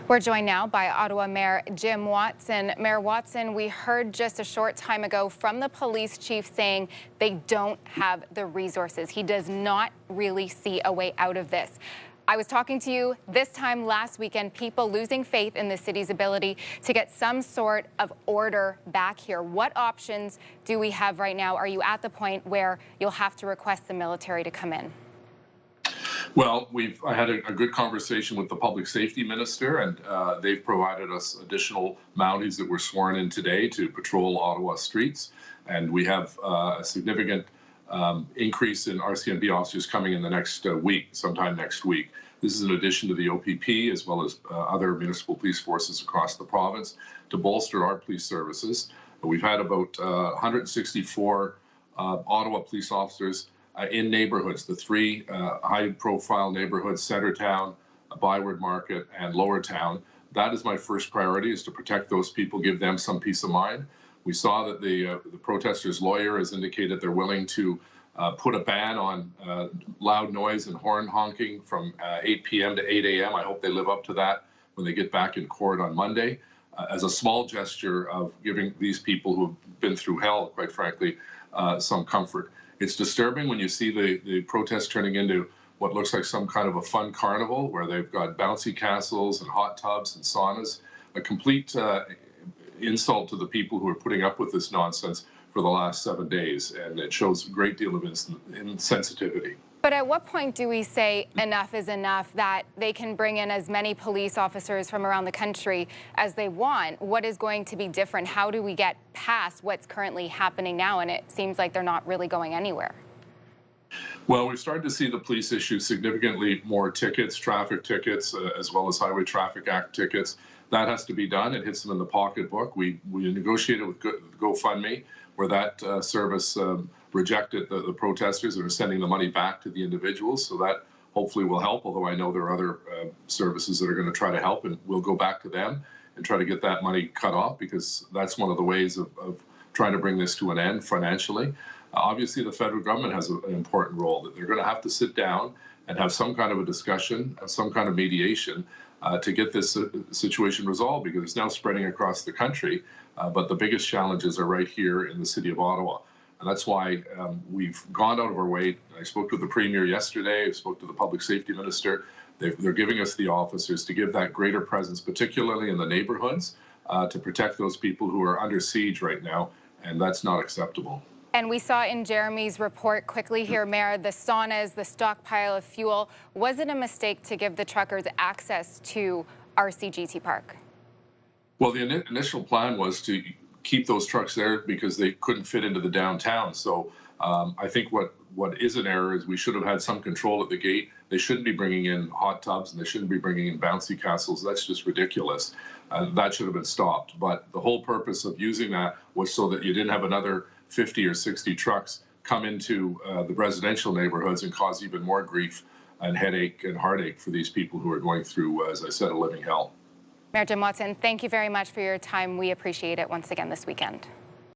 We're joined now by Ottawa Mayor Jim Watson. Mayor Watson, we heard just a short time ago from the police chief saying they don't have the resources. He does not really see a way out of this. I was talking to you this time last weekend, people losing faith in the city's ability to get some sort of order back here. What options do we have right now? Are you at the point where you'll have to request the military to come in? Well, I had a good conversation with the public safety minister, and they've provided us additional Mounties that were sworn in today to patrol Ottawa streets. And we have a significant increase in RCMP officers coming in the next week, sometime next week. This is in addition to the OPP, as well as other municipal police forces across the province, to bolster our police services. We've had about 164 Ottawa police officers in neighborhoods, the three high-profile neighborhoods, Centertown, Byward Market, and Lower Town. That is my first priority, is to protect those people, give them some peace of mind. We saw that the protesters' lawyer has indicated they're willing to put a ban on loud noise and horn honking from 8 p.m. to 8 a.m. I hope they live up to that when they get back in court on Monday, as a small gesture of giving these people who have been through hell, quite frankly, some comfort. It's disturbing when you see the protests turning into what looks like some kind of a fun carnival where they've got bouncy castles and hot tubs and saunas, a complete insult to the people who are putting up with this nonsense for the last 7 days, and it shows a great deal of insensitivity. But at what point do we say enough is enough, that they can bring in as many police officers from around the country as they want? What is going to be different? How do we get past what's currently happening now? And it seems like they're not really going anywhere. Well, we've started to see the police issue significantly more tickets, traffic tickets, as well as Highway Traffic Act tickets. That has to be done. It hits them in the pocketbook. We negotiated with GoFundMe, where that service rejected the protesters and are sending the money back to the individuals. So that hopefully will help, although I know there are other services that are going to try to help, and we'll go back to them and try to get that money cut off, because that's one of the ways of trying to bring this to an end financially. Obviously, the federal government has an important role, that they're going to have to sit down and have some kind of a discussion, some kind of mediation to get this situation resolved, because it's now spreading across the country. But the biggest challenges are right here in the city of Ottawa. And that's why we've gone out of our way. I spoke to the Premier yesterday. I spoke to the Public Safety Minister. They're giving us the officers to give that greater presence, particularly in the neighborhoods, to protect those people who are under siege right now. And that's not acceptable. And we saw in Jeremy's report quickly here, Mayor, the saunas, the stockpile of fuel. Was it a mistake to give the truckers access to RCGT Park? Well, the initial plan was to keep those trucks there because they couldn't fit into the downtown. So I think what is an error is we should have had some control at the gate. They shouldn't be bringing in hot tubs, and they shouldn't be bringing in bouncy castles. That's just ridiculous. That should have been stopped. But the whole purpose of using that was so that you didn't have another 50 or 60 trucks come into the residential neighborhoods and cause even more grief and headache and heartache for these people who are going through, as I said, a living hell. Mayor Jim Watson, thank you very much for your time. We appreciate it once again this weekend.